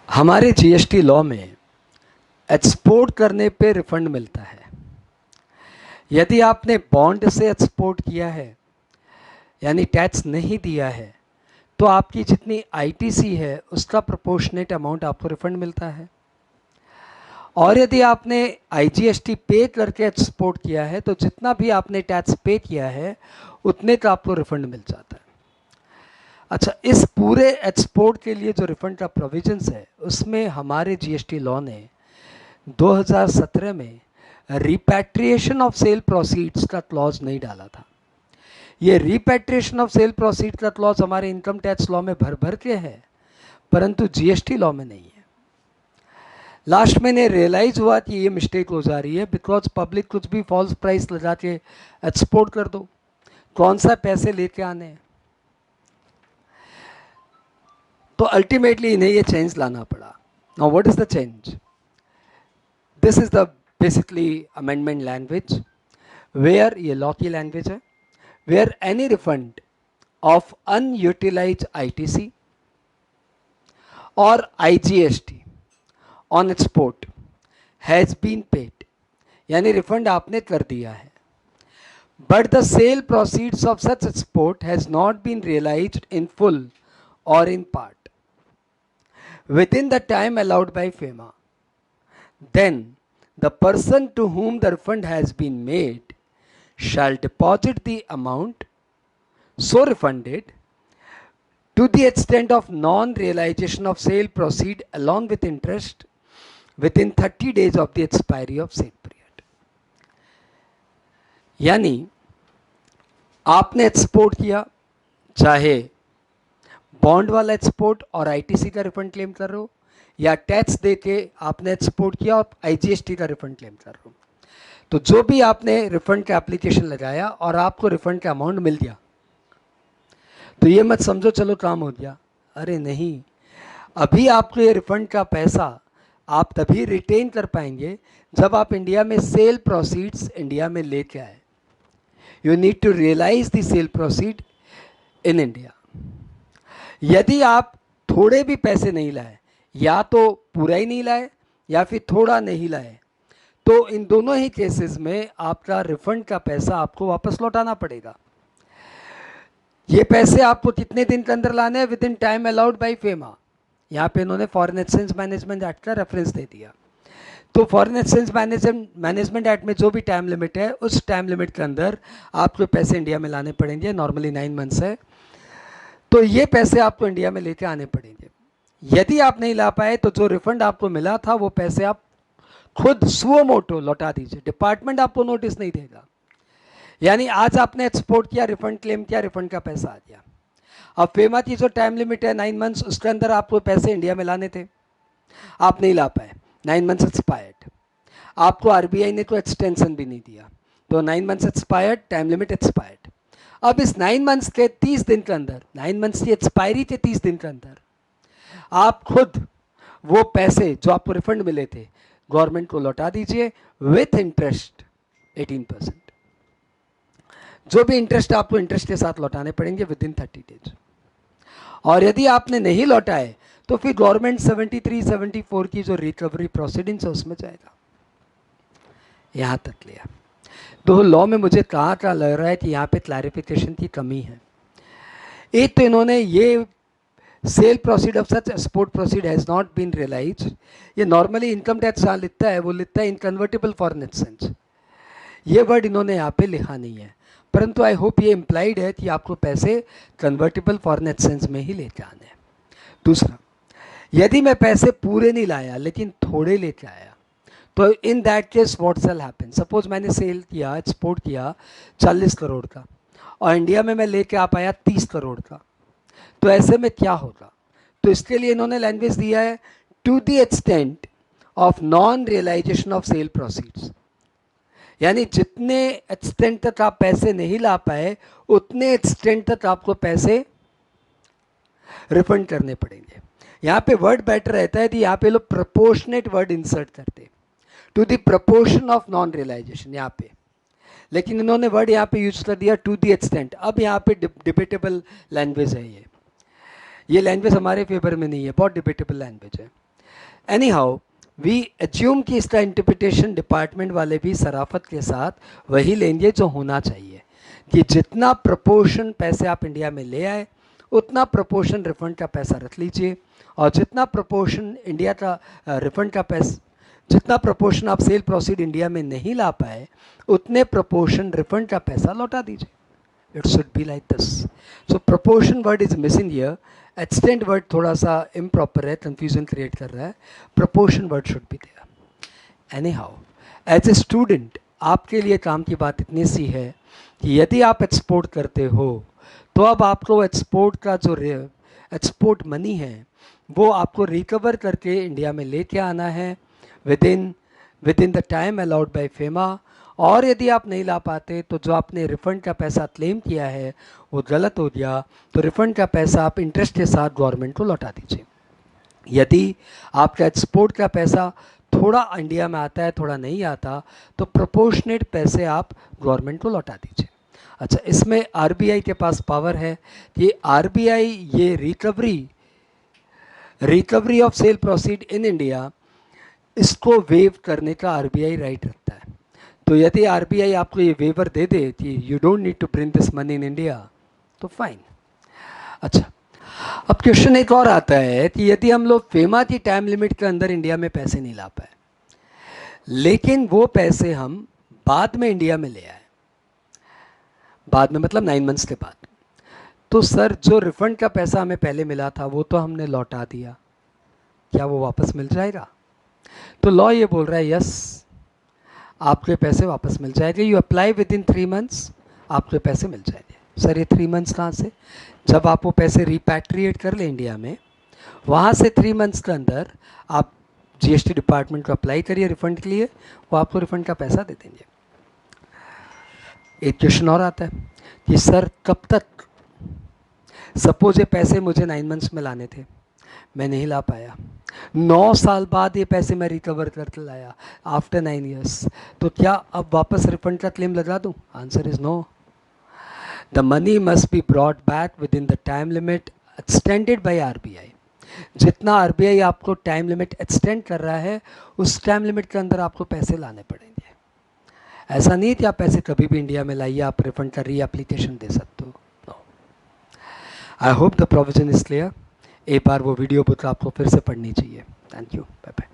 हमारे GST law में export करने पे रिफंड मिलता है। यदि आपने बॉन्ड से एक्सपोर्ट किया है यानी टैक्स नहीं दिया है तो आपकी जितनी आईटीसी है उसका प्रोपोर्शनेट अमाउंट आपको रिफंड मिलता है। और यदि आपने आईजीएसटी पे करके एक्सपोर्ट किया है तो जितना भी आपने टैक्स पे किया है उतने का आपको रिफंड मिल जाता है। अच्छा, इस पूरे एक्सपोर्ट के लिए जो रिफंड का प्रोविजंस है उसमें हमारे जीएसटी लॉ ने 2017 में रिपैट्रिएशन ऑफ सेल प्रोसीड्स का क्लॉज नहीं डाला था। ये रिपैट्रिएशन ऑफ सेल प्रोसीड का क्लॉज हमारे इनकम टैक्स लॉ में भर भर के है, परंतु जीएसटी लॉ में नहीं है। लास्ट में ने रियलाइज हुआ कि ये मिस्टेक हो जा रही है, बिकॉज पब्लिक कुछ भी फॉल्स प्राइस लगा के एक्सपोर्ट कर दो, कौन सा पैसे लेके आने हैं। तो अल्टीमेटली इन्हें ये चेंज लाना पड़ा। Now what is the change? This is the basically amendment language where, ये लॉ की लैंग्वेज है, where any refund of unutilised ITC और IGST on export has been paid, यानी रिफंड आपने कर दिया है, but the sale proceeds of such export has not been realised in full और in part within the time allowed by FEMA, then the person to whom the refund has been made shall deposit the amount so refunded to the extent of non-realization of sale proceed along with interest within 30 days of the expiry of sale period. यानी आपने export किया, चाहे bond वाला export और ITC का refund claim कर रहे हो, या टैक्स दे के आपने एक्सपोर्ट किया और आईजीएसटी का रिफंड क्लेम कर रहे हो, तो जो भी आपने रिफंड का एप्लीकेशन लगाया और आपको रिफंड का अमाउंट मिल गया तो ये मत समझो चलो काम हो गया। अरे नहीं, अभी आपको ये रिफंड का पैसा आप तभी रिटेन कर पाएंगे जब आप इंडिया में सेल प्रोसीड्स इंडिया में लेके आए। You need to realize the sale proceed in India. यदि आप थोड़े भी पैसे नहीं लाए, या तो पूरा ही नहीं लाए या फिर थोड़ा नहीं लाए, तो इन दोनों ही केसेस में आपका रिफंड का पैसा आपको वापस लौटाना पड़ेगा। ये पैसे आपको कितने दिन के अंदर लाने हैं? With in time allowed by FEMA. यहाँ पे इन्होंने फॉरेन एक्सचेंज मैनेजमेंट एक्ट का रेफरेंस दे दिया। तो फॉरेन एक्सचेंज मैनेजमेंट एक्ट में जो भी टाइम लिमिट है उस टाइम लिमिट के अंदर आपको पैसे इंडिया में लाने पड़ेंगे। नॉर्मली 9 मंथ्स है, तो ये पैसे आपको इंडिया में लेके आने पड़ेंगे। यदि आप नहीं ला पाए तो जो रिफंड आपको मिला था वो पैसे आप खुद सुओ मोटो लौटा दीजिए, डिपार्टमेंट आपको नोटिस नहीं देगा। यानी आज आपने एक्सपोर्ट किया, रिफंड क्लेम किया, रिफंड का पैसा आ गया। अब फेमा की जो टाइम लिमिट है 9 मंथ्स, उसके अंदर आपको पैसे इंडिया में लाने थे, आप नहीं ला पाए, 9 मंथ्स एक्सपायर्ड। आपको आरबीआई ने कोई एक्सटेंशन भी नहीं दिया, तो 9 months expired, time limit expired. अब इस 9 मंथ्स के 30 दिन के अंदर, 9 मंथ्स की एक्सपायरी के 30 दिन के अंदर आप खुद वो पैसे जो आपको रिफंड मिले थे गवर्नमेंट को लौटा दीजिए विथ इंटरेस्ट 18%। जो भी इंटरेस्ट आपको इंटरेस्ट के साथ लौटाने पड़ेंगे विद इन 30 डेज। और यदि आपने नहीं लौटाए तो फिर गवर्नमेंट 73, 74 की जो रिकवरी प्रोसीडिंग्स है उसमें जाएगा। यहां तक लिया। तो लॉ में मुझे कहाँ लग रहा है कि यहाँ पे क्लैरिफिकेशन की कमी है। एक तो इन्होंने ये sale proceed of such export proceed has not been realize, ये नॉर्मली इनकम टैक्स जहाँ लिखता है वो लिखता है इन कन्वर्टेबल फॉरेन एक्सचेंज, ये वर्ड इन्होंने यहाँ पे लिखा नहीं है, परंतु आई होप ये इम्प्लाइड है कि आपको पैसे कन्वर्टेबल फॉरेन एक्सचेंज में ही लेके आने हैं। दूसरा, यदि मैं पैसे पूरे नहीं लाया लेकिन थोड़े लेके आया तो in that case what shell happen? Suppose मैंने सेल किया, एक्सपोर्ट किया 40 करोड़ का और इंडिया में मैं लेके आ पाया 30 करोड़ का, तो ऐसे में क्या होगा? तो इसके लिए इन्होंने लैंग्वेज दिया है to the extent of non realization of sale proceeds, यानी जितने एक्सटेंट तक आप पैसे नहीं ला पाए उतने एक्सटेंट तक आपको पैसे रिफंड करने पड़ेंगे। यहाँ पे वर्ड बेटर रहता है कि यहाँ पे लोग प्रोपोर्शनेट वर्ड इंसर्ट करते to the proportion of non realization यहाँ पे, लेकिन इन्होंने वर्ड यहाँ पे यूज कर दिया टू द एक्सटेंट। अब यहाँ पे डिबेटेबल लैंग्वेज है ये लैंग्वेज हमारे फेवर में नहीं है, बहुत डिबेटेबल लैंग्वेज है। एनी हाउ वी एज्यूम कि इसका इंटरप्रिटेशन डिपार्टमेंट वाले भी सराफत के साथ वही लेंगे जो होना चाहिए, कि जितना प्रपोर्शन पैसे आप इंडिया में ले आए उतना प्रपोर्शन रिफंड का पैसा रख लीजिए, और जितना प्रपोर्शन इंडिया का रिफंड का पैसा, जितना प्रपोर्शन आप सेल प्रोसीड इंडिया में नहीं ला पाए उतने प्रपोर्शन रिफंड का पैसा लौटा दीजिए. It should be like this. So proportion word is missing here. Extent word थोड़ा सा improper है, confusion create कर रहा है. Proportion word should be there. Anyhow, as a student आपके लिए काम की बात इतनी सी है कि यदि आप एक्सपोर्ट करते हो तो अब आपको एक्सपोर्ट का जो एक्सपोर्ट मनी है वो आपको रिकवर करके इंडिया में लेके आना है with in the time allowed by FEMA. और यदि आप नहीं ला पाते तो जो आपने रिफ़ंड का पैसा क्लेम किया है वो गलत हो गया, तो रिफ़ंड का पैसा आप इंटरेस्ट के साथ गवर्नमेंट को लौटा दीजिए. यदि आपका एक्सपोर्ट का पैसा थोड़ा इंडिया में आता है थोड़ा नहीं आता तो प्रोपोर्शनेट पैसे आप गवर्नमेंट को लौटा दीजिए. अच्छा, इसमें आरबीआई के पास पावर है कि आरबीआई ये recovery of cell proceed in India इसको वेव करने का आरबीआई राइट रखता है. तो यदि आरबीआई आपको ये वेवर दे दे कि you don't need to print this money in India तो फाइन. अच्छा, अब क्वेश्चन एक और आता है कि यदि हम लोग फेमा की टाइम लिमिट के अंदर इंडिया में पैसे नहीं ला पाए लेकिन वो पैसे हम बाद में इंडिया में ले आए, बाद में मतलब 9 मंथ्स के बाद, तो सर जो रिफंड का पैसा हमें पहले मिला था वो तो हमने लौटा दिया, क्या वो वापस मिल जाएगा? तो लॉ ये बोल रहा है यस, आपके पैसे वापस मिल जाएंगे. You apply with in 3 months, आपके पैसे मिल जाएंगे. सर ये 3 मंथ्स कहाँ से? जब आप वो पैसे रिपैट्रिएट कर लें इंडिया में, वहाँ से 3 मंथ्स के अंदर आप जीएसटी डिपार्टमेंट को अप्लाई करिए रिफंड के लिए, वो आपको रिफंड का पैसा दे देंगे. एक क्वेश्चन और आता है कि सर कब तक, सपोज ये पैसे मुझे 9 मंथ्स में लाने थे, मैं नहीं ला पाया, 9 साल बाद ये पैसे मैं रिकवर करके लाया आफ्टर 9 ईयर्स, तो क्या अब वापस रिफंड का क्लेम लगा दूं? Answer is no. The money must be brought back within the time limit extended by RBI. जितना आरबीआई आपको टाइम लिमिट एक्सटेंड कर रहा है उस टाइम लिमिट के अंदर आपको पैसे लाने पड़ेंगे. ऐसा नहीं कि आप पैसे कभी भी इंडिया में लाइए, आप रिफंड का री एप्लीकेशन दे सकते हो. I hope the provision is clear. एक बार वो वीडियो बुक आपको फिर से पढ़नी चाहिए. Thank you, bye bye.